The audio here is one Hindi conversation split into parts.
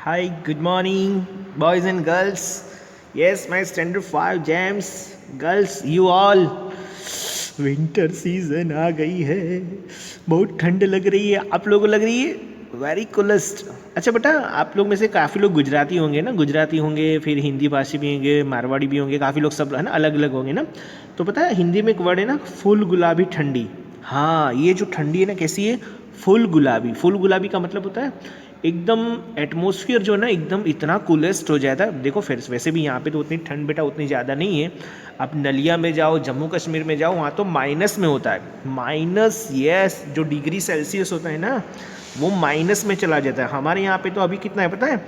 Hi, good morning, boys and girls. Yes, my standard 5 jams. Girls, you all. Winter season आ गई है, बहुत ठंड लग रही है। आप लोगों को लग रही है? Very coolest. अच्छा बेटा, आप लोग में से काफ़ी लोग गुजराती होंगे ना, गुजराती होंगे, फिर हिंदी भाषी भी होंगे, मारवाड़ी भी होंगे, काफ़ी लोग सब है ना, अलग अलग होंगे ना। तो पता है हिंदी में एक वर्ड है ना, फुल गुलाबी ठंडी। हाँ, ये जो ठंडी है ना, कैसी है? फुल गुलाबी। फुल गुलाबी का मतलब होता है एकदम एटमॉस्फेयर जो है ना, एकदम इतना कूलेस्ट हो जाता है। देखो फिर वैसे भी यहाँ पे तो उतनी ठंड बेटा उतनी ज़्यादा नहीं है। आप नलिया में जाओ, जम्मू कश्मीर में जाओ, वहाँ तो माइनस में होता है। माइनस, यस, जो डिग्री सेल्सियस होता है ना, वो माइनस में चला जाता है। हमारे यहाँ पे तो अभी कितना है पता है?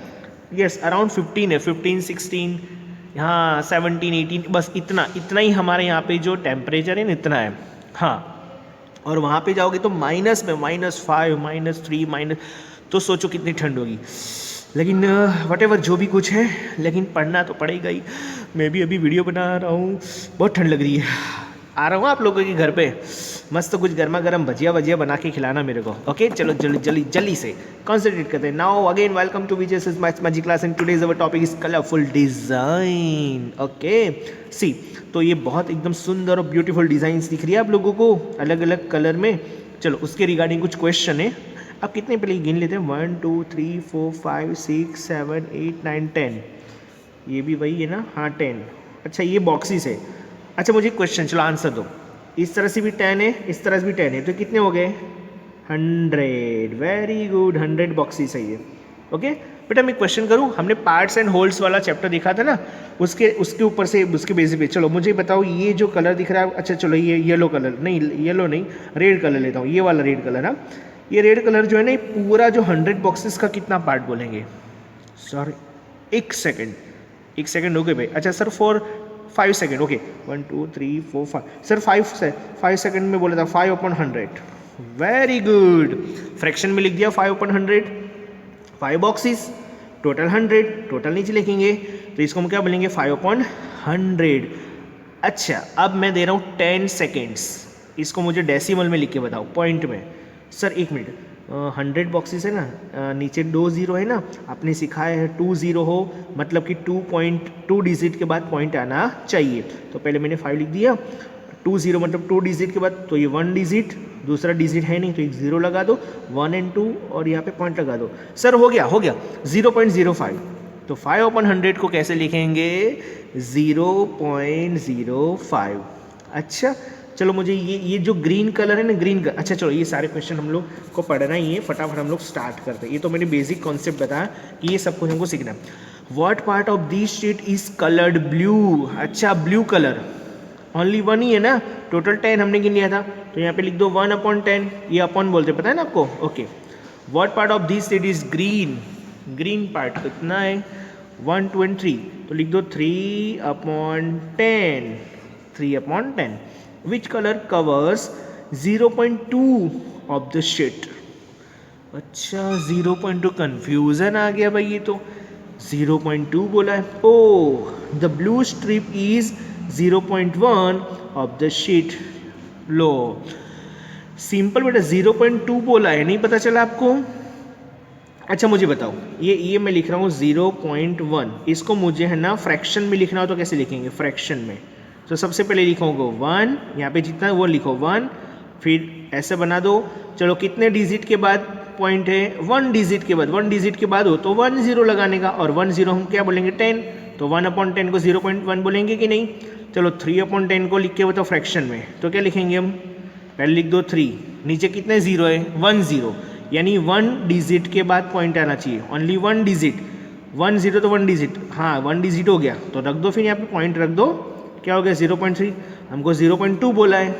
यस, अराउंड 15 है, 15 16, हाँ 17 18, बस इतना इतना ही हमारे यहाँ पे जो टेम्परेचर है ना, इतना है। हाँ, और वहाँ पे जाओगे तो माइनस में, -5 -3 माइनस। तो सोचो कितनी ठंड होगी। लेकिन वट एवर जो भी कुछ है, लेकिन पढ़ना तो पड़ेगा ही। मैं भी अभी वीडियो बना रहा हूँ, बहुत ठंड लग रही है। आ रहा हूँ आप लोगों के घर पे, मस्त कुछ गर्मा गर्म भजिया वजिया बना के खिलाना मेरे को। ओके, चलो जल्दी जल्दी जल्दी से कॉन्सेंट्रेट करते हैं। Now again welcome to Vijay maths magic class and today's our topic is colourful design. Okay, see, तो ये बहुत एकदम सुंदर और ब्यूटीफुल डिजाइंस दिख रही है आप लोगों को अलग अलग कलर में। चलो उसके रिगार्डिंग कुछ क्वेश्चन है। अब कितने पहले गिन लेते हैं, 1 2 3 4 5 6 7 8 9 10। ये भी वही है ना, हाँ 10। अच्छा ये बॉक्सिस है। अच्छा मुझे क्वेश्चन, चलो आंसर दो। इस तरह से भी 10 है, इस तरह से भी 10 है, तो कितने हो गए? 100। वेरी गुड, 100 बॉक्सिस है ये। ओके बेटा, मैं क्वेश्चन करूँ? हमने पार्ट्स एंड होल्स वाला चैप्टर देखा था ना, उसके उसके ऊपर से, उसके बेसिस पे। चलो मुझे बताओ, ये जो कलर दिख रहा है, अच्छा चलो ये येलो कलर नहीं, येलो नहीं, रेड कलर लेता हूँ, ये वाला रेड कलर। हाँ, ये रेड कलर जो है ना, ये पूरा जो 100 बॉक्सेस का कितना पार्ट बोलेंगे? सॉरी, एक सेकेंड, एक सेकेंड हो गए भाई। अच्छा sir, 5 second. Okay, 1 2 3 4 5 sir, 5 second में बोला था 5/100। वेरी गुड, फ्रैक्शन में लिख दिया 5/100। 5 बॉक्सेस, टोटल 100, टोटल नीचे लिखेंगे तो इसको हम क्या बोलेंगे? 5/100। अच्छा अब मैं दे रहा हूँ 10 सेकेंड्स, इसको मुझे डेसिमल में लिख के बताओ, पॉइंट में। सर एक मिनट, 100 बॉक्सेस है ना, नीचे 2 जीरो है ना, आपने सिखाया है 2 जीरो हो, मतलब कि 2 डिजिट के बाद पॉइंट आना चाहिए। तो पहले मैंने 5 लिख दिया, 2 जीरो मतलब 2 डिजिट के बाद, तो ये 1 डिजिट, दूसरा डिजिट है नहीं तो एक जीरो लगा दो, 1 और 2 और यहाँ पे पॉइंट लगा दो। सर हो गया, हो गया 0.05। तो 5/100 को कैसे लिखेंगे? 0.05। अच्छा चलो, मुझे ये जो ग्रीन कलर है ना, ग्रीन कलर, अच्छा चलो ये सारे क्वेश्चन हम लोग को पढ़ना ही है, फटाफट हम लोग स्टार्ट करते हैं। ये तो मैंने बेसिक कॉन्सेप्ट बताया कि ये सब कुछ हमको सीखना है। What part of this sheet is coloured blue? अच्छा ब्लू कलर, ओनली 1 ही है ना, टोटल 10 हमने गिन लिया था, तो यहाँ पे लिख दो 1/10। ये अपॉन बोलते, पता है ना आपको? Okay, what part of this sheet is green? Green part कितना है? 1 2 and 3, तो लिख दो 3/10। 3/10। Which colour covers 0.2 of the sheet? अच्छा 0.2, कन्फ्यूजन आ गया भाई, ये तो 0.2 बोला है। Oh, the blue strip is 0.1 of the sheet. लो सिंपल बेटा, 0.2 बोला है, नहीं पता चला आपको? अच्छा मुझे बताओ, ये मैं लिख रहा हूँ 0.1, इसको मुझे है ना फ्रैक्शन में लिखना हो तो कैसे लिखेंगे? फ्रैक्शन में तो सबसे पहले लिखोगे 1, यहाँ पे जितना वो लिखो 1, फिर ऐसे बना दो। चलो कितने डिजिट के बाद पॉइंट है? 1 डिजिट के बाद, 1 डिजिट के बाद हो तो 1 0 लगाने का, और 1 0 हम क्या बोलेंगे? 10, तो 1/10 को 0.1 बोलेंगे कि नहीं? चलो 3/10 को लिख के बताओ फ्रैक्शन में, तो क्या लिखेंगे हम? पहले लिख दो 3, नीचे कितने जीरो है? 1 0, यानी 1 डिजिट के बाद पॉइंट आना चाहिए, ओनली 1 डिजिट। 1 0 तो 1 डिजिट, हाँ 1 डिजिट हो गया, तो रख दो फिर यहाँ पे पॉइंट रख दो। क्या हो गया? 0.3। हमको 0.2 बोला है,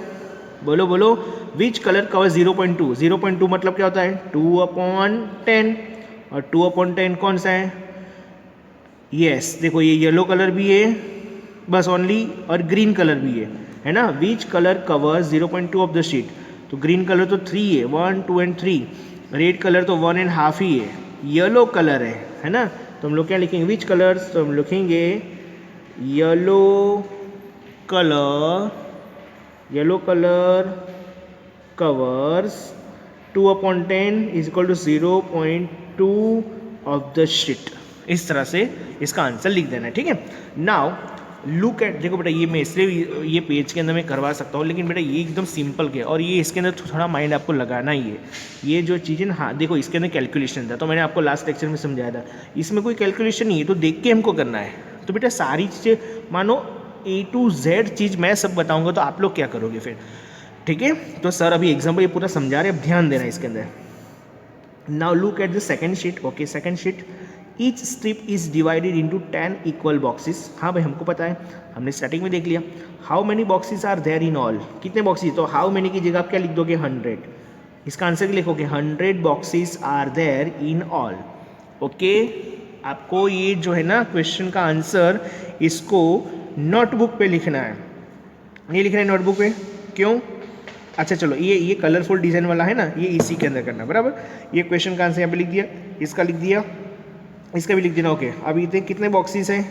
बोलो बोलो, विच कलर कवर 0.2? 0.2 मतलब क्या होता है? 2/10, और 2/10 कौन सा है? यस देखो, ये येलो कलर भी है बस ओनली, और ग्रीन कलर भी है ना? Which colour cover 0.2 of the sheet? तो ग्रीन कलर तो 3 है, 1 2 and 3। रेड कलर तो 1.5 ही है। येलो कलर है ना? तो हम लोग क्या लिखेंगे? विच कलर्स? तो हम लिखेंगे yellow colour, yellow colour covers 2/10 is equal to 0.2 of the sheet. इस तरह से इसका आंसर लिख देना है, ठीक है। नाउ लुक एट, देखो बेटा ये मैं इसलिए ये पेज के अंदर मैं करवा सकता हूँ, लेकिन बेटा ये एकदम सिंपल के, और ये इसके अंदर थोड़ा माइंड आपको लगाना ही है। ये जो चीज़ें ना, हाँ देखो इसके अंदर कैलकुलेशन था, तो मैंने आपको लास्ट लेक्चर में समझाया था, इसमें कोई कैलकुलेशन नहीं है, तो देख के हमको करना है। तो बेटा सारी चीज़ें मानो A to Z चीज़ मैं सब बताऊँगा, तो आप लोग क्या करोगे फिर, ठीक है। तो सर अभी एग्जाम्पल ये पूरा समझा रहे, अब ध्यान देना इसके अंदर। Now look at the second sheet. Okay, second sheet, each strip is divided into 10 equal boxes. हाँ भाई हमको पता है, हमने स्टार्टिंग में देख लिया। How many boxes are there in all, कितने बॉक्सेस, तो हाउ मेनी की जगह आप क्या लिख दोगे, 100। इसका आंसर लिखोगे 100 boxes are there in all. Okay, आपको ये जो है ना क्वेश्चन का आंसर, इसको नोटबुक पे लिखना है, नहीं लिखना है नोटबुक पे, क्यों, अच्छा चलो ये कलरफुल डिजाइन वाला है ना, ये इसी के अंदर करना, बराबर। ये क्वेश्चन का आंसर यहाँ पे लिख दिया, इसका लिख दिया, इसका भी लिख देना। ओके, अब इतने कितने बॉक्सेस हैं,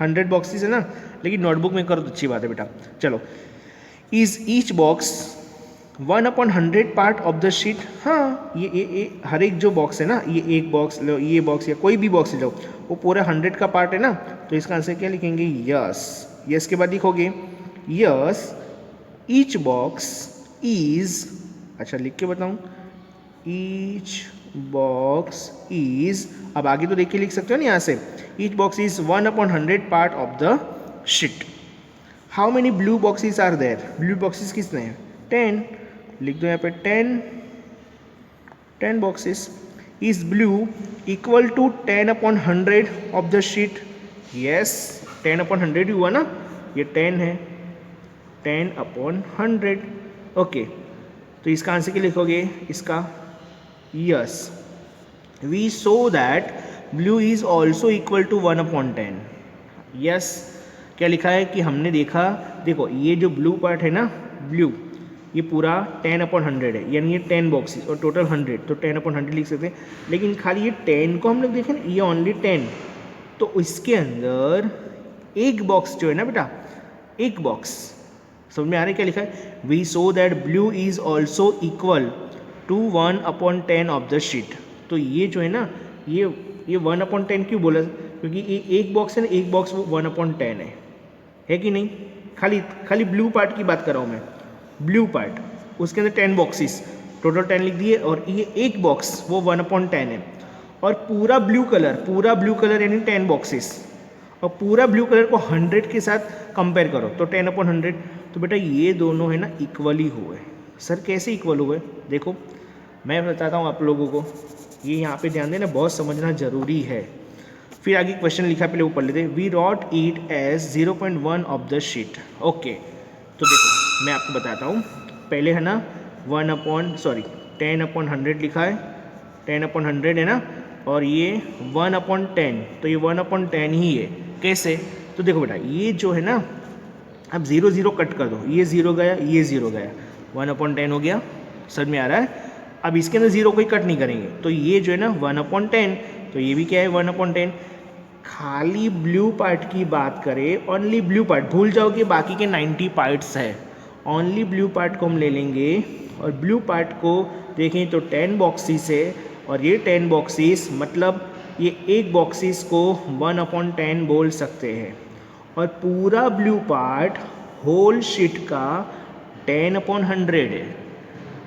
100 बॉक्सेस है ना, लेकिन नोटबुक में करो तो अच्छी बात है बेटा। चलो, is each box 1/100 part of the sheet. हाँ, ये हर एक जो बॉक्स है ना, ये एक बॉक्स लो, ये बॉक्स या कोई भी बॉक्स लो, वो पूरा 100 का पार्ट है ना, तो इसका आंसर क्या लिखेंगे, यस। यस के बाद लिखोगे यस ईच बॉक्स इज, अच्छा लिख के बताऊँ, ईच बॉक्स इज, अब आगे तो देख के लिख सकते हो ना यहाँ से, each box is 1/100 part of the sheet. How many blue boxes are there, blue boxes कितने हैं, 10, लिख दो यहाँ पे 10 boxes. Is blue equal to 10/100 of the sheet, yes 10/100 ही हुआ ना, ये 10 है, 10/100। ओके, तो इसका आंसर क्या लिखोगे, इसका yes. We saw that blue is also equal to 1/10। Yes, क्या लिखा है कि हमने देखा, देखो ये जो ब्लू पार्ट है ना, ब्लू, ये पूरा 10/100 है, यानी ये 10 बॉक्सेस और टोटल 100, तो 10/100 लिख सकते हैं। लेकिन खाली ये 10 को हम लोग देखें ना, ये ओनली 10, तो इसके अंदर एक बॉक्स जो है ना बेटा, एक बॉक्स, समझ में आ रहा है क्या लिखा है, we saw that blue is also equal to 1/10 of the sheet. तो ये जो है ना, ये 1/10 क्यों बोला, क्योंकि ये एक बॉक्स है ना, एक बॉक्स वो 1/10 है कि नहीं। खाली ब्लू पार्ट की बात कर रहा हूँ मैं, ब्लू पार्ट, उसके अंदर 10 बॉक्सेस, टोटल 10 लिख दिए, और ये एक बॉक्स वो 1/10 है, और पूरा ब्लू कलर यानी 10 बॉक्सेस, और पूरा ब्लू कलर को 100 के साथ कंपेयर करो तो 10/100। तो बेटा ये दोनों है ना इक्वली हुए। सर कैसे इक्वल हुए, देखो मैं बताता हूँ आप लोगों को, ये यहाँ पे ध्यान देना, बहुत समझना जरूरी है। फिर आगे क्वेश्चन लिखा, पहले वो पढ़ लेते। We wrote it as 0.1 of the sheet. Okay, तो देखो मैं आपको बताता हूँ, पहले है ना 10/100 लिखा है, 10/100 है ना, और ये 1/10, तो ये 1/10 ही है। कैसे, तो देखो बेटा ये जो है ना, अब 0 0 कट कर दो, ये 0 गया, ये 0 गया, 1/10 हो गया, समझ में आ रहा है। अब इसके अंदर 0 कोई कट नहीं करेंगे, तो ये जो है ना 1/10, तो ये भी क्या है 1/10। खाली ब्लू पार्ट की बात करें, ओनली ब्लू पार्ट, भूल जाओ कि बाकी के 90 पार्ट्स है, ओनली ब्लू पार्ट को हम ले लेंगे, और ब्लू पार्ट को देखें तो 10 बॉक्सेस है, और ये 10 बॉक्सेस मतलब ये एक बॉक्सेस को 1/10 बोल सकते हैं, और पूरा ब्लू पार्ट होल शीट का 10/100 है।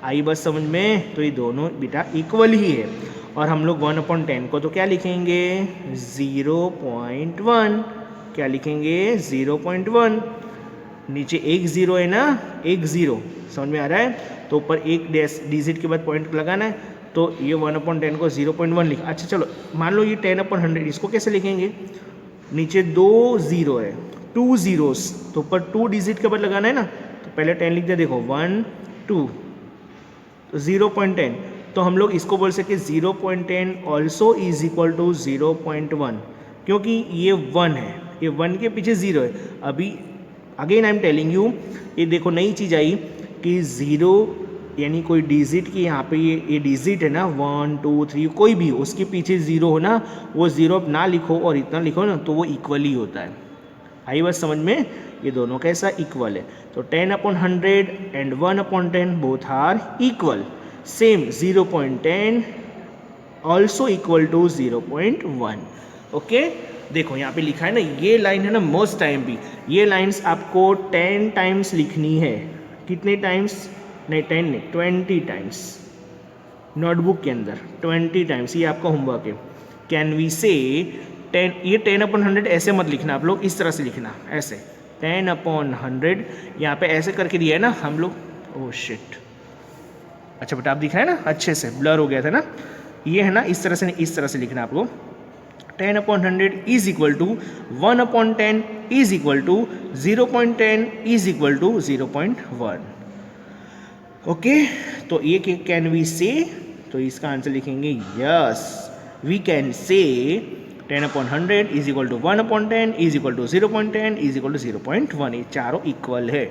आई बस समझ में, तो ये दोनों बेटा इक्वल ही है, और हम लोग 1/10 को तो क्या लिखेंगे 0.1, क्या लिखेंगे 0.1, नीचे एक 0 है ना, एक 0, समझ में आ रहा है, तो ऊपर एक डिजिट के बाद पॉइंट लगाना है, तो ये 1/10 को 0.1 लिखा। अच्छा चलो मान लो ये 10/100, इसको कैसे लिखेंगे, नीचे 2 0 है, 2 zeros, तो ऊपर 2 डिजिट के बाद लगाना है ना, तो पहले 10 लिख दिया, देखो 1 2, तो 0.10, तो हम लोग इसको बोल सकते 0.10 ऑल्सो इज इक्वल टू 0.1, क्योंकि ये 1 है, ये 1 के पीछे 0 है। अभी again I am telling you, ये देखो नई चीज़ आई कि 0 यानी कोई डिजिट की यहाँ पे ये डिजिट है ना 1 2 3 कोई भी, उसके पीछे 0 हो ना, वो 0 ना लिखो और इतना लिखो ना, तो वो इक्वल ही होता है। आई बस समझ में, ये दोनों कैसा इक्वल है, तो 10/100 and 1/10 both are equal. Same 0.10 also equal to 0.1। Okay, देखो यहाँ पे लिखा है ना, ये लाइन है ना मोस्ट टाइम भी, ये लाइन्स आपको 10 टाइम्स लिखनी है। कितने टाइम्स? नहीं 10 नहीं, 20 टाइम्स नोटबुक के अंदर, 20 टाइम्स। ये आपका होमवर्क है। कैन वी से 10, ये 10/100 ऐसे मत लिखना आप लोग, इस तरह से लिखना, ऐसे 10/100। यहाँ पे ऐसे करके दिया है ना हम लोग, ओह शिट, अच्छा बेटा आप दिख रहा है ना, अच्छे से ब्लर हो गया था ना, ये है ना, इस तरह से, इस तरह से लिखना आपको। 10/100 is equal to 1/10 is equal to 0.10 is equal to 0.1। Okay, तो ये कैन वी से, तो इसका आंसर लिखेंगे yes, we can say 10/100 is equal to 1/10 is equal to 0.10 is equal to 0.1। ये चारों इक्वल है।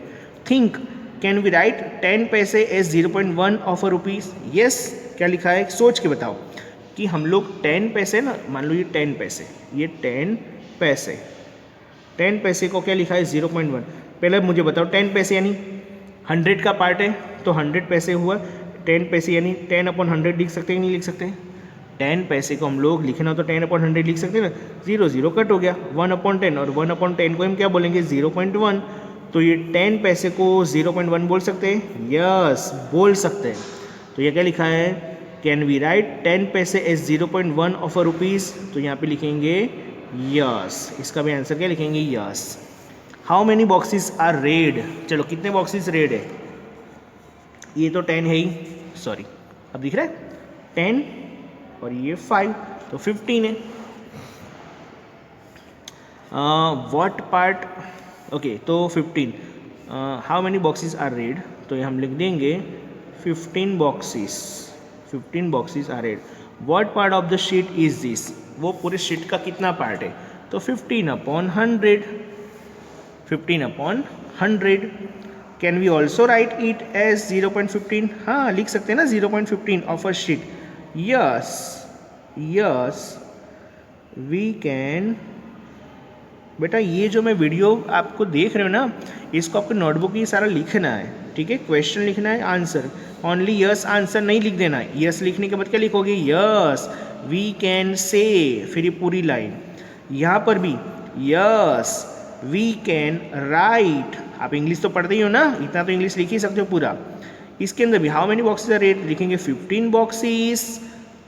Think, can we write 10 paise as 0.1 of a rupees? Yes, क्या लिखा है सोच के बताओ कि हम लोग 10 पैसे ना, मान लो ये 10 पैसे, ये 10 पैसे, 10 पैसे को क्या लिखा है 0.1। पहले मुझे बताओ 10 पैसे यानी 100 का पार्ट है, तो 100 पैसे हुआ। 10 पैसे यानी 10/100 लिख सकते हैं, नहीं लिख सकते? 10 पैसे को हम लोग लिखना तो 10/100 लिख सकते हैं ना, 0 0 कट हो गया, 1/10, और 1/10 को हम क्या बोलेंगे 0.1। तो ये 10 पैसे को 0.1 बोल सकते हैं? यस, बोल सकते हैं। तो ये क्या लिखा है, can we write 10 paise as 0.1 of a rupees? तो यहाँ पे लिखेंगे यस, इसका भी आंसर क्या लिखेंगे yes. How many boxes are red? चलो कितने बॉक्सेस रेड है? ये तो 10 है ही, सॉरी, अब दिख रहा है 10 और ये 5, तो 15 है। व्हाट पार्ट, ओके, तो 15। How many boxes are red? तो ये हम लिख देंगे 15 boxes, 15 boxes are red. What part of the sheet is this? वो पूरे शीट का कितना पार्ट है? तो 15/100, 15/100। Can we also write it as 0.15? हाँ, लिख सकते हैं ना 0.15 of a sheet. Yes yes, we can. बेटा ये जो मैं वीडियो आपको देख रहे हो ना, इसको आपको नोटबुक में सारा लिखना है, ठीक है? क्वेश्चन लिखना है, आंसर ओनली यस, आंसर नहीं लिख देना है। यस लिखने के बाद क्या लिखोगे? यस वी कैन से, फिर ये पूरी लाइन। यहाँ पर भी यस वी कैन राइट। आप इंग्लिश तो पढ़ते ही हो ना, इतना तो इंग्लिश लिख ही सकते हो पूरा। इसके अंदर भी how many boxes are red लिखेंगे 15 बॉक्सेस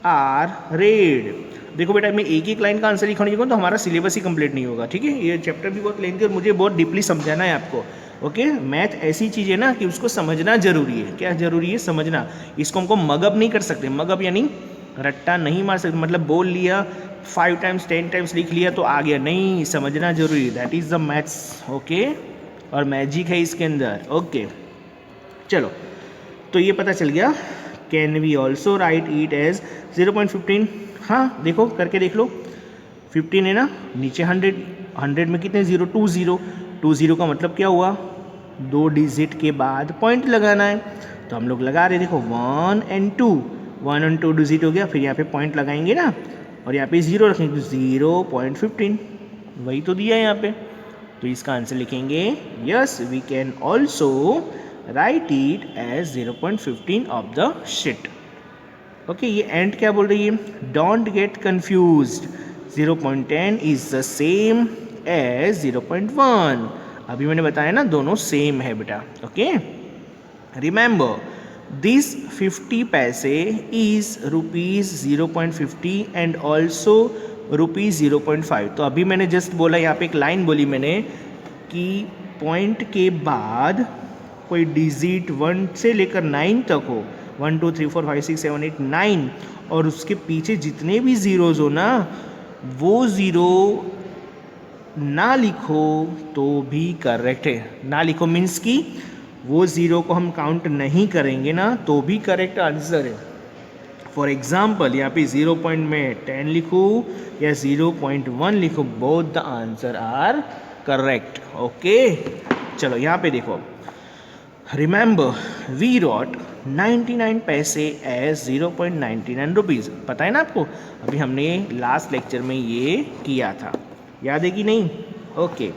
आर रेड। देखो बेटा, मैं एक एक लाइन का आंसर लिखने को तो हमारा सिलेबस ही कंप्लीट नहीं होगा, ठीक है? ये चैप्टर भी बहुत लेंथी और मुझे बहुत डीपली समझाना है आपको। ओके, मैथ ऐसी चीज़ है ना कि उसको समझना जरूरी है। क्या जरूरी है? समझना। इसको हमको मगअप नहीं कर सकते। मगअप यानी रट्टा नहीं मार सकते, मतलब बोल लिया 5 टाइम्स 10 टाइम्स लिख लिया तो आ गया, नहीं, समझना जरूरी है। That is the maths. Okay, और मैजिक है इसके अंदर। ओके, चलो, तो ये पता चल गया। Can we also write it as 0.15? हाँ, देखो करके देख लो। 15 है ना, नीचे 100, 100 में कितने जीरो? 20। 20 का मतलब क्या हुआ? 2 डिजिट के बाद पॉइंट लगाना है, तो हम लोग लगा रहे। देखो 1 और 2, 1 और 2 डिजिट हो गया, फिर यहाँ पे पॉइंट लगाएंगे ना, और यहाँ पे 0 रखेंगे, 0.15, वही तो दिया है यहाँ पे। तो इसका आंसर लिखेंगे yes, we can also write it as 0.15 of the sheet. Okay, ये एंड क्या बोल रही है? Don't get confused, 0.10 is the same as 0.1। अभी मैंने बताया ना, दोनों सेम है बेटा। ओके, रिमेंबर दिस 50 पैसे इज ₹0.50 एंड ऑल्सो ₹0.5। तो अभी मैंने जस्ट बोला, यहाँ पे एक लाइन बोली मैंने कि पॉइंट के बाद कोई डिजिट 1 से लेकर 9 तक हो, 1 2 3 4 5 6 7 8 9, और उसके पीछे जितने भी ज़ीरोज़ हो ना, वो ज़ीरो ना लिखो तो भी करेक्ट है। ना लिखो मीन्स कि वो ज़ीरो को हम काउंट नहीं करेंगे ना, तो भी करेक्ट आंसर है। फॉर एग्जाम्पल, यहाँ पे 0 पॉइंट में 10 लिखूँ या 0.1 लिखूँ, both the answer are correct. Okay, चलो यहाँ पे देखो। रिमेंबर वी रॉट 99 पैसे एज 0.99 रुपीज़। पता है ना आपको, अभी हमने लास्ट लेक्चर में ये किया था, याद है कि नहीं? Okay,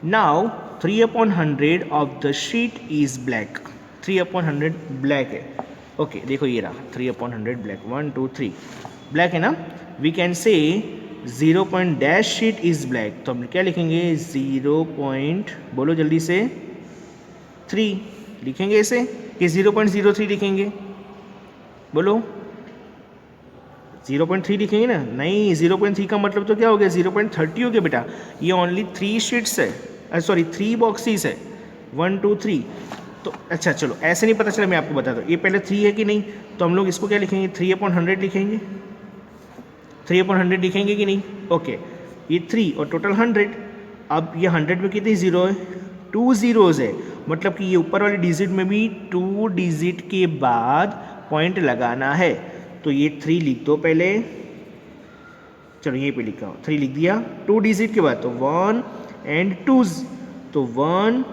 now 3/100 of the sheet is black. 3/100 black है। ओके, देखो ये रहा 3/100 ब्लैक, 1 2 3। ब्लैक है ना, we can say 0 point dash sheet is black. तो हम क्या लिखेंगे 0 पॉइंट, बोलो जल्दी से 3 लिखेंगे इसे कि 0.03 लिखेंगे, बोलो 0.3 लिखेंगे ना, नहीं 0.3 का मतलब तो क्या हो गया 0.30 हो गया बेटा। ये ओनली 3 शीट्स है, सॉरी 3 बॉक्सेस है, 1 2 3। तो अच्छा चलो ऐसे नहीं पता चला, मैं आपको बता दूँ ये पहले 3 है कि नहीं, तो हम लोग इसको क्या लिखेंगे 3/100 लिखेंगे, 3/100 लिखेंगे कि नहीं। ओके ये 3 और टोटल 100। अब ये 100 में कितनी जीरो है, 2 जीरोज़ है, मतलब कि ये ऊपर वाले डिजिट में भी 2 डिजिट के बाद पॉइंट लगाना है। तो ये 3 लिख दो पहले, चलो यहीं पे लिखा हो 3 लिख दिया, 2 डिजिट के बाद तो 1 एंड 2, तो 1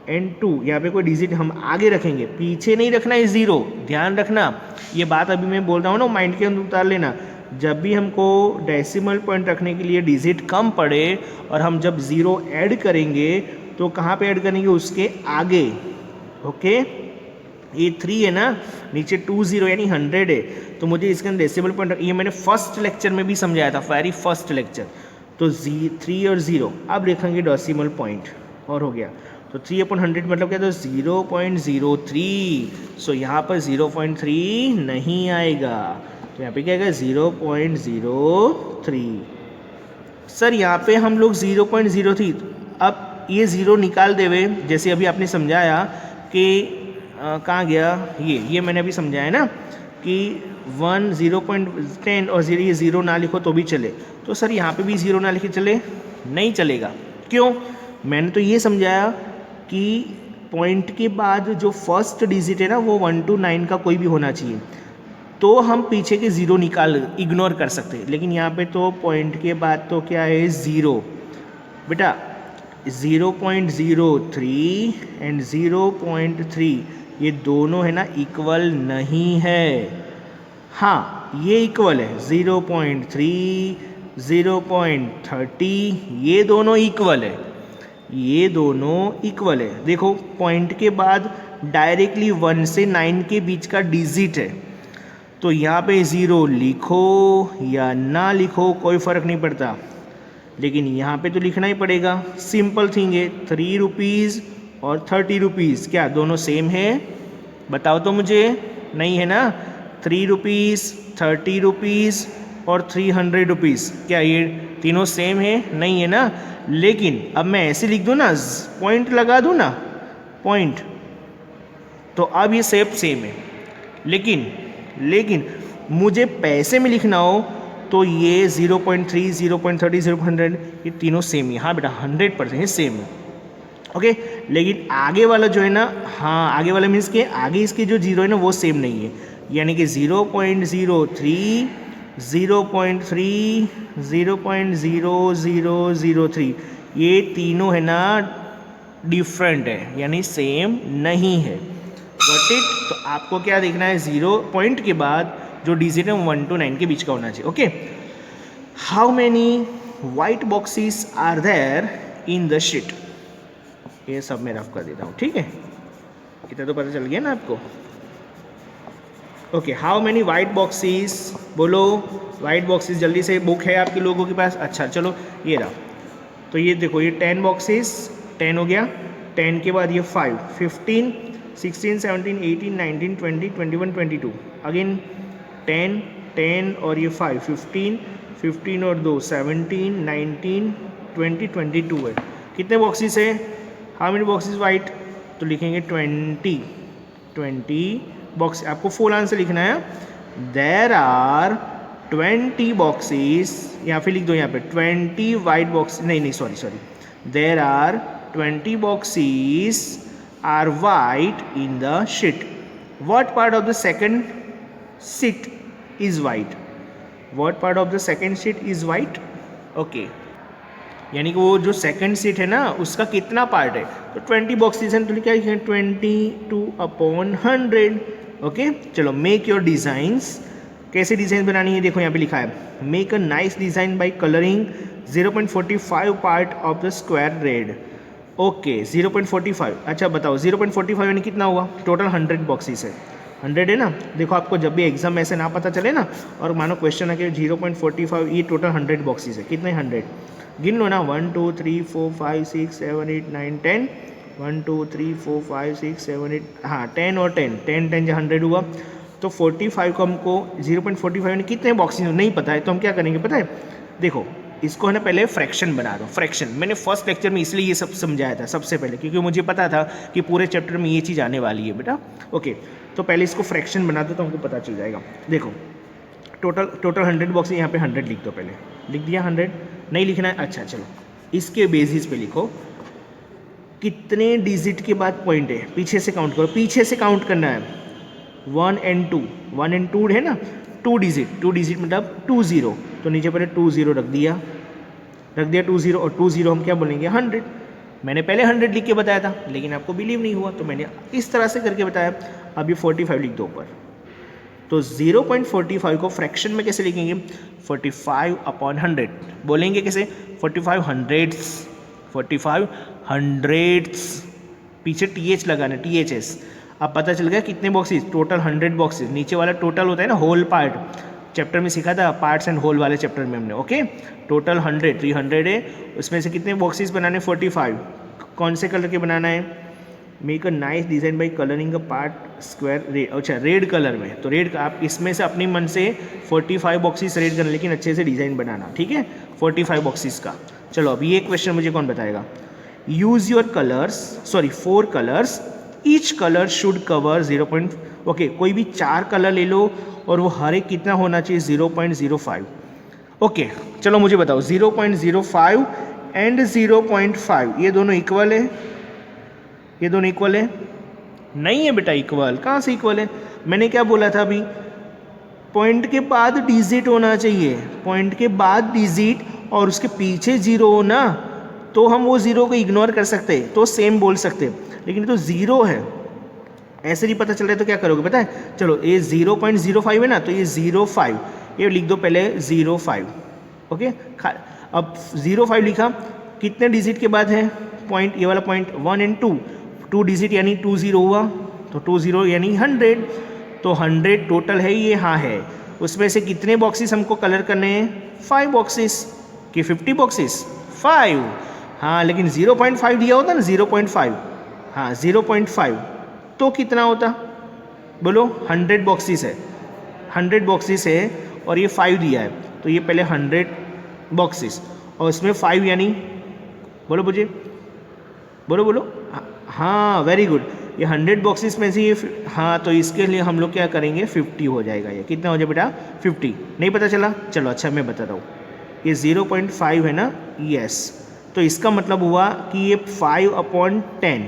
एंड 2, यहाँ पे कोई डिजिट हम आगे रखेंगे, पीछे नहीं रखना है 0, ध्यान रखना। ये बात अभी मैं बोल रहा हूँ ना, माइंड के अंदर उतार लेना। जब भी हमको डेसिमल पॉइंट रखने के लिए डिजिट कम पड़े और हम जब 0 ऐड करेंगे तो कहाँ पे ऐड करेंगे, उसके आगे। ओके ये 3 है ना, नीचे 20 यानी 100 है, तो मुझे इसके अंदर डेसिमल पॉइंट, ये मैंने फर्स्ट लेक्चर में भी समझाया था, वेरी फर्स्ट लेक्चर। तो 3 और 0 अब लिखेंगे डेसिमल पॉइंट, और हो गया। तो 3/100 मतलब क्या, तो 0.03। सो यहाँ पर 0.3 नहीं आएगा, तो यहाँ पे क्या आएगा 0.03। सर यहाँ पे हम लोग 0.03, अब ये 0 निकाल देवे, जैसे अभी आपने समझाया कि कहाँ गया, ये मैंने अभी समझाया ना कि 1 0.10 और 0 ये 0 ना लिखो तो भी चले। तो सर यहाँ पे भी 0 ना लिखे चले, नहीं चलेगा, क्यों, मैंने तो ये समझाया कि पॉइंट के बाद जो फर्स्ट डिजिट है ना वो 1 to 9 का कोई भी होना चाहिए, तो हम पीछे के 0 निकाल इग्नोर कर सकते हैं। लेकिन यहाँ पे तो पॉइंट के बाद तो क्या है 0 बेटा, 0.03 एंड 0.3 ये दोनों है ना इक्वल नहीं है। हाँ ये इक्वल है, 0.3 0.30 ये दोनों इक्वल है, ये दोनों इक्वल है। देखो पॉइंट के बाद डायरेक्टली 1 से 9 के बीच का डिजिट है, तो यहाँ पे 0 लिखो या ना लिखो कोई फ़र्क नहीं पड़ता, लेकिन यहाँ पे तो लिखना ही पड़ेगा। सिंपल थिंग है, 3 रुपीज़ और 30 रुपीज़ क्या दोनों सेम है, बताओ तो मुझे, नहीं है ना। 3 रुपीज़ 30 रुपीज़ और 300 रुपीज़ क्या ये तीनों सेम है, नहीं है ना। लेकिन अब मैं ऐसे लिख दूँ ना, पॉइंट लगा दूँ ना, पॉइंट, तो अब ये सेम है। लेकिन मुझे पैसे में लिखना हो तो ये 0.3 0.30 0.100 ये तीनों सेम है। हाँ बेटा 100% सेम है। ओके लेकिन आगे वाला जो है ना, हाँ आगे वाला मीन्स के आगे इसके जो 0 है ना वो सेम नहीं है, यानी कि 0.03 0.3 0.0003 ये तीनों है ना डिफरेंट है, यानी सेम नहीं है। Got it. तो आपको क्या देखना है, 0 पॉइंट के बाद जो डिजिट है 1 to 9 के बीच का होना चाहिए। Okay how many white boxes are there in the sheet, ये सब मैं रफ कर देता हूँ, ठीक है, इतना तो पता चल गया ना आपको। Okay how many white boxes, बोलो वाइट बॉक्सेस जल्दी से, बुक है आपके लोगों के पास, अच्छा चलो ये रहा। तो ये देखो ये 10 बॉक्सेस, 10 हो गया, 10 के बाद ये 5 15 16 17 18 19 20 21 22 अगेन 10 10 और ये 5 15 15 और 2 17 19 20 22 है। कितने बॉक्सेस है, हाउ मेनी बॉक्सेस वाइट, तो लिखेंगे 20 बॉक्स। आपको फुल आंसर लिखना है, देयर आर 20 बॉक्सेस, या फिर लिख दो यहाँ पे 20 वाइट बॉक्स, नहीं sorry, there are 20 boxes are white in the sheet. What part of the second sheet is white, what part of the second sheet is white. Okay यानी कि वो जो सेकंड शीट है ना उसका कितना पार्ट है, तो 20 बॉक्सेस हैं, तो क्या लिखेंगे 22/100। ओके चलो मेक योर डिज़ाइंस, कैसे डिज़ाइन बनानी है, देखो यहाँ पे लिखा है make a nice design by colouring 0.45 part of the square red. Okay 0.45, अच्छा बताओ 0.45 यानी कितना हुआ, टोटल 100 बॉक्सेस है, 100 है ना। देखो आपको जब भी एग्जाम में ऐसे ना पता चले ना और मानो क्वेश्चन है कि 0.45, ये टोटल 100 बॉक्सेस है, कितने 100 गिन लो ना, 1 2 3 4 5 6 7 8 9 10, 1 2 3 4 5 6 7 8, हाँ 10 और 10 10 10 जो 100 हुआ, तो 45 को हमको 0.45 में कितने बॉक्सेस नहीं पता है, तो हम क्या करेंगे पता है, देखो इसको है ना पहले फ्रैक्शन बना दो। फ्रैक्शन मैंने फर्स्ट लेक्चर में इसलिए ये सब समझाया था सबसे पहले, क्योंकि मुझे पता था कि पूरे चैप्टर में ये चीज़ आने वाली है बेटा। ओके, तो पहले इसको फ्रैक्शन बना दो तो हमको पता चल जाएगा। देखो टोटल 100 बॉक्स, यहाँ पे 100 लिख दो, पहले लिख दिया 100, नहीं लिखना है, अच्छा चलो इसके बेसिस पे लिखो कितने डिजिट के बाद पॉइंट है, पीछे से काउंट करो, पीछे से काउंट करना है, 1 and 2, 1 and 2 है ना, 2 डिजिट मतलब 20, तो नीचे पहले 20 रख दिया 20, और 20 हम क्या बोलेंगे 100। मैंने पहले 100 लिख के बताया था लेकिन आपको बिलीव नहीं हुआ, तो मैंने इस तरह से करके बताया। अब ये 45 लिख दो ऊपर, तो 0.45 को फ्रैक्शन में कैसे लिखेंगे, 45/100 बोलेंगे कैसे, 45 हंड्रेड्स, पीछे TH लगाना, THS। अब पता चल गया कितने बॉक्सेस, टोटल 100 बॉक्सेस, नीचे वाला टोटल होता है ना होल पार्ट, चैप्टर में सीखा था पार्ट्स एंड होल वाले चैप्टर में हमने। ओके, टोटल 100, 300 है, उसमें से कितने बॉक्सेस बनाने, 45। कौन से कलर के बनाना है, make a nice design by colouring a part square red, अच्छा रेड कलर में, तो रेड आप इसमें से अपने मन से 45 बॉक्सेस रेड करना, लेकिन अच्छे से डिज़ाइन बनाना, ठीक है, 45 बॉक्सेस का। चलो अब ये क्वेश्चन मुझे कौन बताएगा, use your colours, sorry 4 colours, each colour should cover 0. Okay, कोई भी 4 कलर ले लो और वो हर एक कितना होना चाहिए, 0.05। ओके चलो मुझे बताओ 0.05 एंड 0.5 ये दोनों इक्वल है, ये दोनों इक्वल है, नहीं है बेटा इक्वल, कहाँ से इक्वल है, मैंने क्या बोला था अभी, पॉइंट के बाद डिजिट होना चाहिए, पॉइंट के बाद डिजिट और उसके पीछे 0 हो ना, तो हम वो 0 को इग्नोर कर सकते, तो सेम बोल सकते, लेकिन तो 0 है, ऐसे नहीं पता चल रहा है तो क्या करोगे पता है, चलो ये 0.05 है ना, तो ये 0.5 ये लिख दो पहले 0.5। ओके, अब 0.5 लिखा, कितने डिजिट के बाद है पॉइंट, ये वाला पॉइंट 1 and 2 डिजिट यानी 20 हुआ, तो 20 यानी 100, तो 100 टोटल है ये, हाँ है, उसमें से कितने बॉक्सेस हमको कलर करने हैं, 5 बॉक्सेस, कि 50 बॉक्सेस 5, हाँ लेकिन 0.5 दिया होता ना 0.5, हाँ 0.5 तो कितना होता बोलो, 100 बॉक्सेस है, 100 बॉक्सेस है और ये 5 दिया है, तो ये पहले 100 बॉक्सेस और इसमें 5 यानी, बोलो मुझे, बोलो, हाँ वेरी गुड, ये 100 बॉक्सेस में से ये, हाँ तो इसके लिए हम लोग क्या करेंगे 50 हो जाएगा, ये कितना हो जाए बेटा 50, नहीं पता चला, चलो अच्छा मैं बताता हूँ, ये 0.5 है ना, यस, तो इसका मतलब हुआ कि ये 5/10,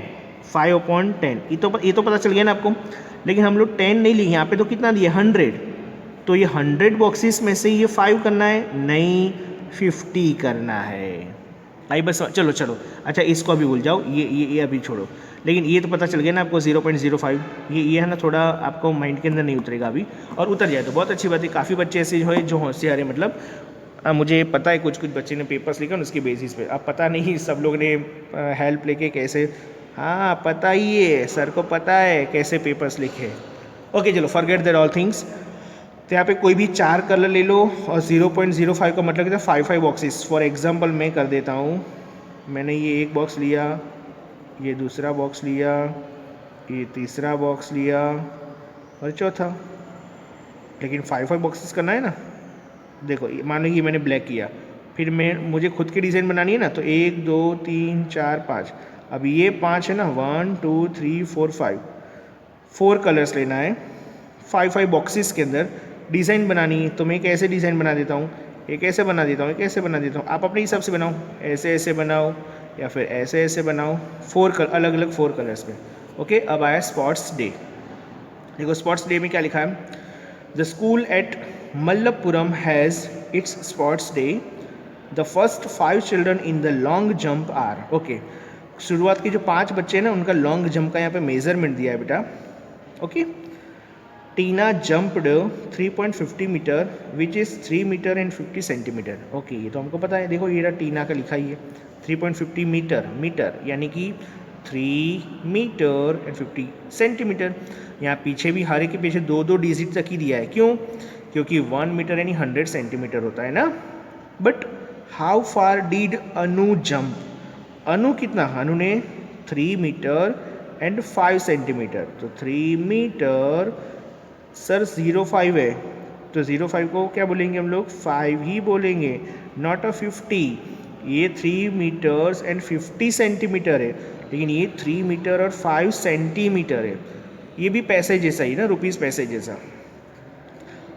5/10, ये तो पता चल गया ना आपको, लेकिन हम लोग 10 नहीं लिए, यहाँ पे तो कितना दिया 100, तो ये 100 बॉक्सेस में से ये 5 करना है, नहीं 50 करना है, आई बस, चलो अच्छा इसको अभी भूल जाओ, ये अभी छोड़ो, लेकिन ये तो पता चल गया ना आपको 0.05, ये है ना थोड़ा आपको माइंड के अंदर नहीं उतरेगा अभी, और उतर जाए तो बहुत अच्छी बात है, काफ़ी बच्चे ऐसे जो होशियार है, मतलब मुझे पता है कुछ बच्चे ने पेपर्स लिखा ना उसके बेसिस पे, अब पता नहीं सब लोग ने हेल्प लेके कैसे, हाँ पता ही है सर को, पता है कैसे पेपर्स लिखे। ओके चलो फॉरगेट दैट ऑल थिंग्स, तो यहाँ पे कोई भी 4 कलर ले लो और 0.05 का मतलब क्या, 5 बॉक्सेस, फॉर एग्जांपल मैं कर देता हूँ, मैंने ये एक बॉक्स लिया, ये दूसरा बॉक्स लिया, ये तीसरा बॉक्स लिया और चौथा, लेकिन 5 बॉक्सेस करना है ना, देखो मानो कि मैंने ब्लैक किया, फिर मुझे खुद की डिज़ाइन बनानी है ना, तो 1 2 3 4 5, अब ये 5 है ना, 1 2 3 4 5, 4 कलर्स लेना है, 5 बॉक्सेस के अंदर डिज़ाइन बनानी है, तो मैं कैसे डिज़ाइन बना देता हूँ, एक ऐसे बना देता हूँ, एक ऐसे बना देता हूँ, आप अपने हिसाब से बनाओ, ऐसे ऐसे बनाओ या फिर ऐसे ऐसे बनाओ, 4 अलग अलग 4 कलर्स में। ओके, अब आया स्पोर्ट्स डे, देखो स्पोर्ट्स डे में क्या लिखा है, the school at Malappuram has its sports day, the first 5 children in the long jump are, okay शुरुआत के जो 5 बच्चे हैं ना उनका लॉन्ग जंप का यहाँ पे मेजरमेंट दिया है बेटा। Okay, Tina jumped 3.50 metre which is 3 metre and 50 centimetre, okay ये तो हमको पता है, देखो ये टीना का लिखा ही है 3.50 मीटर यानी कि 3 मीटर एंड 50 सेंटीमीटर। यहाँ पीछे भी हर एक के पीछे 2 डिजिट तक ही दिया है, क्यों? क्योंकि 1 मीटर यानी 100 सेंटीमीटर होता है ना। But how far did Anu jump? Anu कितना? अनु ने 3 मीटर एंड 5 सेंटीमीटर। तो 3 मीटर सर 0.5 है, तो 0.5 को क्या बोलेंगे हम लोग? 5 ही बोलेंगे, नॉट अ 50। ये 3 मीटर्स एंड 50 सेंटीमीटर है, लेकिन ये 3 मीटर और 5 सेंटीमीटर है। ये भी पैसे जैसा ही ना, रुपीज़ पैसे जैसा।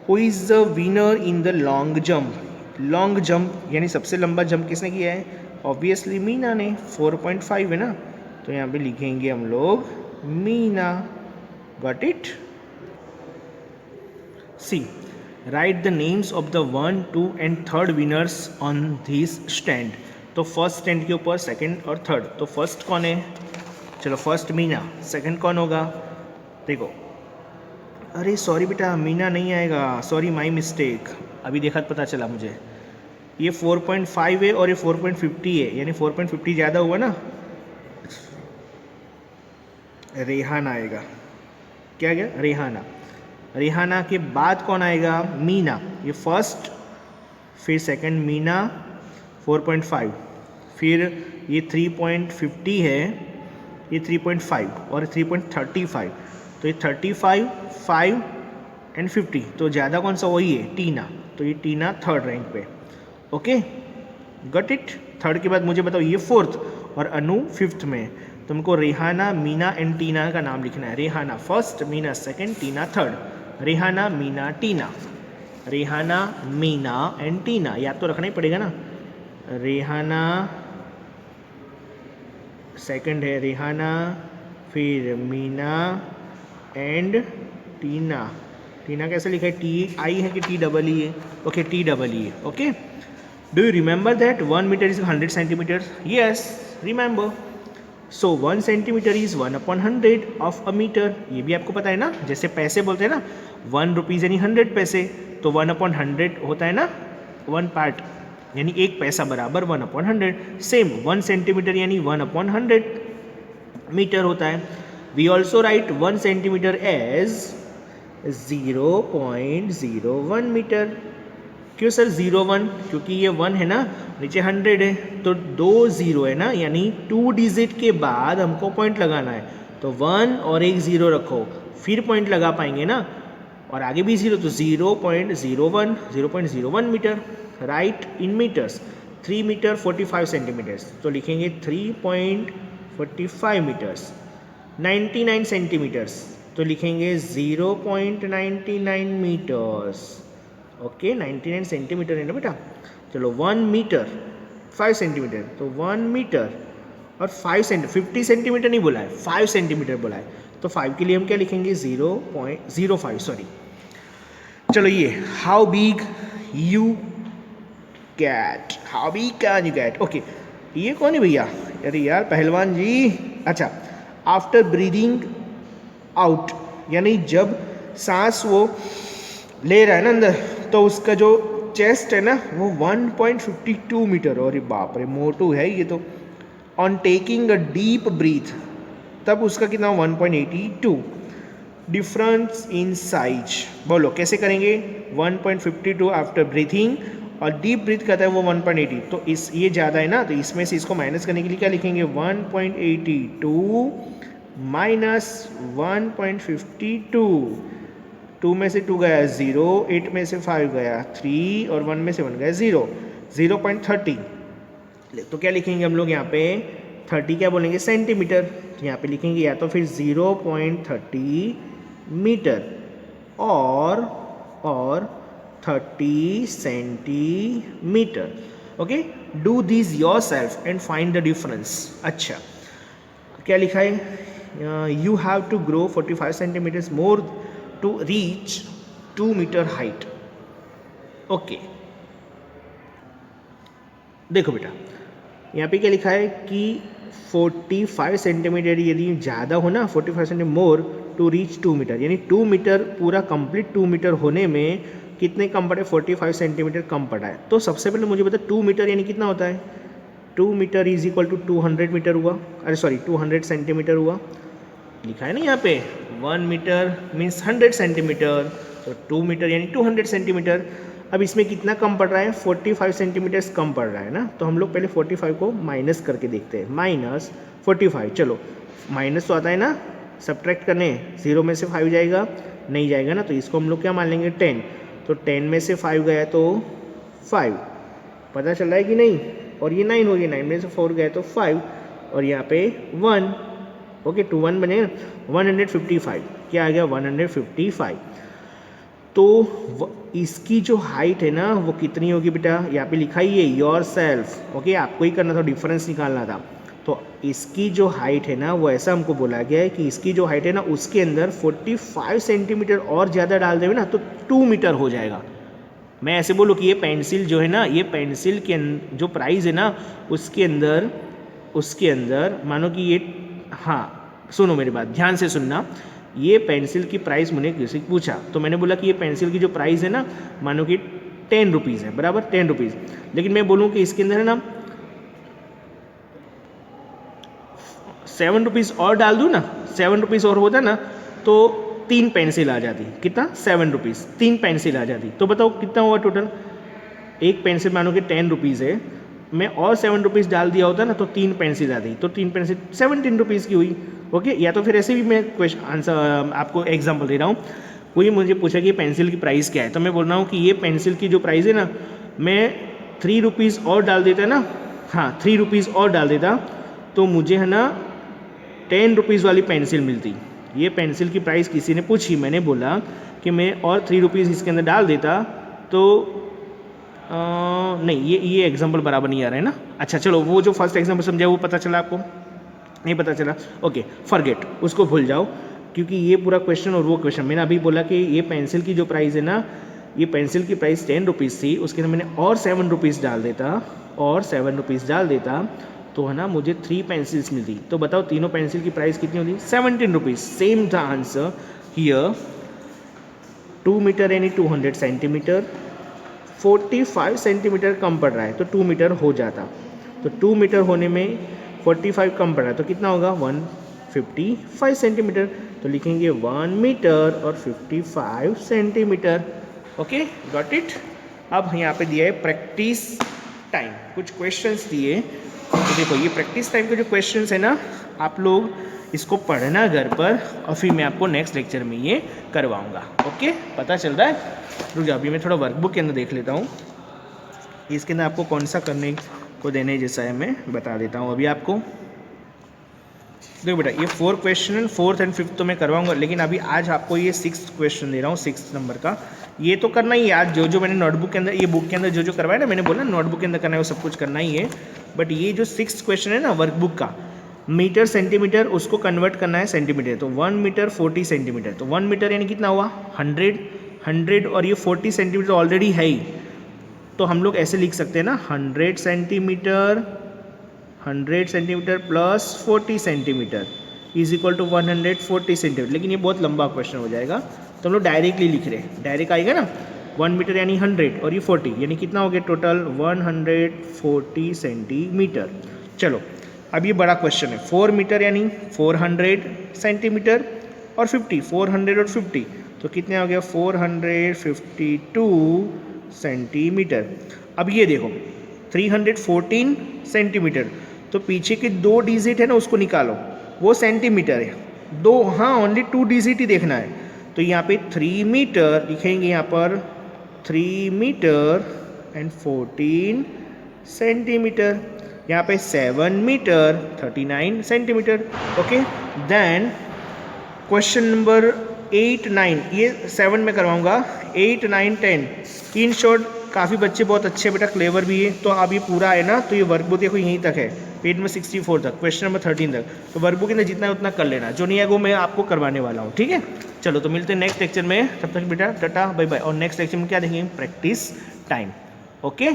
Who is the winner in the long jump? Long jump यानी सबसे लंबा जंप किसने किया है? ऑब्वियसली मीना ने, 4.5 है ना, तो यहाँ पे लिखेंगे हम लोग Meena. Got it? See, write the names of the 1, 2 and 3rd winners on this stand. तो फर्स्ट स्टैंड के ऊपर सेकंड और थर्ड, तो फर्स्ट कौन है? चलो फर्स्ट मीना, सेकंड कौन होगा? देखो, अरे सॉरी बेटा, मीना नहीं आएगा, सॉरी माय मिस्टेक, अभी देखा तो पता चला मुझे। ये 4.5 है और ये 4.50 है, यानी 4.50 ज़्यादा हुआ ना, रेहाना आएगा। क्या गया? रेहाना। रेहाना के बाद कौन आएगा? मीना। ये फर्स्ट, फिर सेकंड मीना 4.5, फिर ये 3.50 है, ये 3.5 और 3.35, तो ये 35, 5 एंड 50, तो ज़्यादा कौन सा? वही है टीना, तो ये टीना थर्ड रैंक पे। Okay, got it? थर्ड के बाद मुझे बताओ, ये फोर्थ और अनु फिफ्थ में। तुमको रेहाना, मीना एंड टीना का नाम लिखना है। Rehana first, Meena second, Tina third. Rehana, Meena, Tina. Rehana, Meena and Tina, याद तो रखना ही पड़ेगा ना। रेहाना सेकंड है, रेहाना, फिर मीना एंड टीना। टीना कैसे लिखा है? टी आई है कि टी डबल ई है? ओके, टी डबल ई है। Okay, do you remember that 1 metre is 100 centimetre? Yes, remember. So 1 centimetre is 1/100 of a metre. ये भी आपको पता है ना, जैसे पैसे बोलते हैं ना, 1 रुपीज़ यानी 100 पैसे, तो 1/100 होता है ना, 1 पार्ट यानी 1 पैसा बराबर 1/100। सेम 1 सेंटीमीटर यानी 1/100 मीटर होता है। We also write 1 centimetre as 0.01 metre. क्यों सर 0.1? क्योंकि ये 1 है ना, नीचे 100 है, तो 2 0 है ना, यानी 2 डिजिट के बाद हमको पॉइंट लगाना है, तो 1 और एक 0 रखो, फिर पॉइंट लगा पाएंगे ना, और आगे भी 0, तो 0.01 metre. Write in metres, 3 metre 45 centimetres, तो लिखेंगे 3.45 मीटर्स। 99 सेंटीमीटर्स, तो लिखेंगे 0.99 मीटर्स। ओके, 99 सेंटीमीटर है ना बेटा। चलो 1 मीटर 5 सेंटीमीटर, तो 1 मीटर और 50 सेंटीमीटर नहीं बोला है, 5 सेंटीमीटर बोला है, तो 5 के लिए हम क्या लिखेंगे? 0.05, सॉरी। चलो ये how big you cut, how big can you cut? Okay, ये कौन है भैया? अरे यार पहलवान जी। अच्छा, आफ्टर ब्रीदिंग आउट, यानी जब सांस वो ले रहा है ना अंदर, तो उसका जो चेस्ट है ना वो 1.52 मीटर, और बाप रे मोटू है ये तो। On taking a deep breath, तब उसका कितना? 1.82। डिफरेंस इन साइज, बोलो कैसे करेंगे? 1.52 आफ्टर ब्रीथिंग, और डीप ब्रीथ करता है वो 1.80, तो इस ये ज़्यादा है ना, तो इसमें से इसको माइनस करने के लिए क्या लिखेंगे? 1.82 माइनस 1.52। 2 में से 2 गया 0, 8 में से 5 गया 3, और 1 में से 1 गया 0, 0.30। तो क्या लिखेंगे हम लोग यहाँ पे? 30 क्या बोलेंगे? सेंटीमीटर। तो यहाँ पे लिखेंगे या तो फिर 0.30 मीटर और 30 centimetre. Okay, do this yourself and find the difference. अच्छा, क्या लिखा है? You have to grow 45 centimetres more to reach 2 metre height. Okay, देखो बेटा, यहाँ पे क्या लिखा है कि 45 सेंटीमीटर यदि ज़्यादा हो ना, 45 centimetre more to reach 2 metre, यानी 2 मीटर पूरा कंप्लीट 2 मीटर होने में कितने कम पड़े? 45 सेंटीमीटर कम पड़ा है। तो सबसे पहले मुझे बता 2 मीटर यानी कितना होता है? 2 metre is equal to 200 metre हुआ, अरे सॉरी 200 सेंटीमीटर हुआ, लिखा है ना यहाँ पे 1 मीटर मीन्स 100 सेंटीमीटर, तो 2 मीटर यानी 200 सेंटीमीटर। अब इसमें कितना कम पड़ रहा है, 45 सेंटीमीटर्स कम पड़ रहा है ना, तो हम लोग पहले 45 को माइनस करके देखते हैं, -45। चलो माइनस तो आता है ना, सब्ट्रैक्ट करने, 0 में से 5 जाएगा, नहीं जाएगा ना, तो इसको हम लोग क्या मान लेंगे 10, तो 10 में से 5 गया तो 5, पता चल रहा है कि नहीं, और ये 9 हो गया, 9 में से 4 गया तो 5, और यहाँ पे 1, ओके 2 1 बनेगा 155, क्या आ गया 155। तो इसकी जो हाइट है ना वो कितनी होगी बेटा, यहाँ पे लिखा ही है योर सेल्फ, ओके आपको ही करना था, डिफरेंस निकालना था। तो इसकी जो हाइट है ना वो ऐसा हमको बोला गया है कि इसकी जो हाइट है ना उसके अंदर 45 सेंटीमीटर और ज़्यादा डाल देंगे ना तो 2 मीटर हो जाएगा। मैं ऐसे बोलूँ कि ये पेंसिल जो है ना, ये पेंसिल के जो प्राइस है ना उसके अंदर मानो कि ये, हाँ सुनो मेरी बात ध्यान से सुनना, ये पेंसिल की प्राइस मैंने किसी से पूछा तो मैंने बोला कि ये पेंसिल की जो प्राइस है ना मानो कि 10 रुपीज़ है, बराबर 10 रुपीज़, लेकिन मैं बोलूँ कि इसके अंदर है ना 7 रुपीज़ और डाल दूँ ना, 7 रुपीज़ और होता ना तो 3 पेंसिल आ जाती, कितना 7 रुपीज़, 3 पेंसिल आ जाती, तो बताओ कितना हुआ टोटल, एक पेंसिल मानो कि 10 रुपीज़ है, मैं और 7 रुपीज़ डाल दिया होता ना तो 3 पेंसिल आती, तो 3 पेंसिल 17 रुपीज़ की हुई, ओके। या तो फिर ऐसे भी मैं क्वेश्चन आंसर आपको एग्जांपल दे रहा हूँ, कोई मुझे पूछा कि पेंसिल की प्राइस क्या है, तो मैं बोल रहा हूँ कि ये पेंसिल की जो प्राइस है ना मैं 3 रुपीज़ और डाल देता ना, हाँ 3 रुपीज़ और डाल देता तो मुझे है ना 10 रुपीज़ वाली पेंसिल मिलती। ये पेंसिल की प्राइस किसी ने पूछी, मैंने बोला कि मैं और 3 रुपीज़ इसके अंदर डाल देता तो नहीं ये एग्जांपल बराबर नहीं आ रहा है ना। अच्छा चलो वो जो फर्स्ट एग्जांपल समझा वो पता चला आपको, नहीं पता चला, ओके फॉरगेट, उसको भूल जाओ, क्योंकि ये पूरा क्वेश्चन और वो क्वेश्चन मैंने अभी बोला कि ये पेंसिल की जो प्राइस है ना, ये पेंसिल की प्राइस 10 रुपीज़ थी, उसके अंदर मैंने और 7 रुपीज़ डाल देता तो है ना मुझे 3 पेंसिल्स मिलती। तो बताओ तीनों पेंसिल की प्राइस कितनी होती, 17 rupees. Same the answer here, 2 metre यानी 200 सेंटीमीटर, 45 सेंटीमीटर कम पड़ रहा है तो 2 मीटर हो जाता, तो 2 मीटर होने में 45 कम पड़ रहा है तो कितना होगा 155 सेंटीमीटर, तो लिखेंगे 1 मीटर और 55 सेंटीमीटर, ओके गॉट इट। अब यहाँ पे दिया है प्रैक्टिस टाइम, कुछ क्वेश्चंस दिए, तो देखो ये प्रैक्टिस टाइम के जो क्वेश्चंस है ना आप लोग इसको पढ़ना घर पर और फिर मैं आपको नेक्स्ट लेक्चर में ये करवाऊंगा, ओके पता चल रहा है। रुक जाओ अभी मैं थोड़ा वर्कबुक के अंदर देख लेता हूँ, इसके अंदर आपको कौन सा करने को देने जैसा है मैं बता देता हूँ अभी आपको। देखो बेटा ये 4 क्वेश्चन, 4th एंड 5th तो मैं करवाऊंगा, लेकिन अभी आज आपको ये 6th क्वेश्चन दे रहा हूँ, 6 नंबर का, ये तो करना ही है आज, जो मैंने नोटबुक के अंदर, ये बुक के अंदर जो करवाया ना, मैंने बोला नोटबुक के अंदर करना है वो सब कुछ करना ही है, बट ये जो 6th क्वेश्चन है ना वर्कबुक का, मीटर सेंटीमीटर उसको कन्वर्ट करना है सेंटीमीटर, तो 1 मीटर 40 सेंटीमीटर, तो 1 मीटर यानी कितना हुआ 100 और ये 40 सेंटीमीटर ऑलरेडी है ही, तो हम लोग ऐसे लिख सकते हैं ना 100 centimetre plus 40 centimetre is equal to 140 centimetre, लेकिन ये बहुत लंबा क्वेश्चन हो जाएगा तो हम लोग डायरेक्टली लिख रहे हैं, डायरेक्ट आएगा ना 1 मीटर यानी 100 और ये 40 यानी कितना हो गया टोटल 140 सेंटीमीटर। चलो अब ये बड़ा क्वेश्चन है, 4 मीटर यानी 400 सेंटीमीटर और 50, 400 और 50 तो कितने हो गया 452 सेंटीमीटर। अब ये देखो 314 सेंटीमीटर, तो पीछे के 2 डिजिट है ना उसको निकालो, वो सेंटीमीटर है, 2 हाँ ओनली 2 डिजिट ही देखना है, तो यहाँ पे 3 मीटर लिखेंगे, यहाँ पर 3 मीटर एंड 14 सेंटीमीटर, यहाँ पे 7 metre 39 centimetre, okay. Then question number 8 9, ये 7 में करवाऊंगा, 8 9 10, इन शॉर्ट काफ़ी बच्चे बहुत अच्छे बेटा क्लेवर भी है, तो अब ये पूरा है ना, तो ये वर्कबुक देखो यहीं तक है, पेज में 64 तक, क्वेश्चन नंबर 13 तक, तो वर्कबुक के अंदर जितना है उतना कर लेना, जो नहीं है वो मैं आपको करवाने वाला हूँ, ठीक है। चलो तो मिलते हैं नेक्स्ट लेक्चर में, तब तक बेटा टाटा बाय बाय, और नेक्स्ट लेक्चर में क्या देखेंगे प्रैक्टिस टाइम, ओके।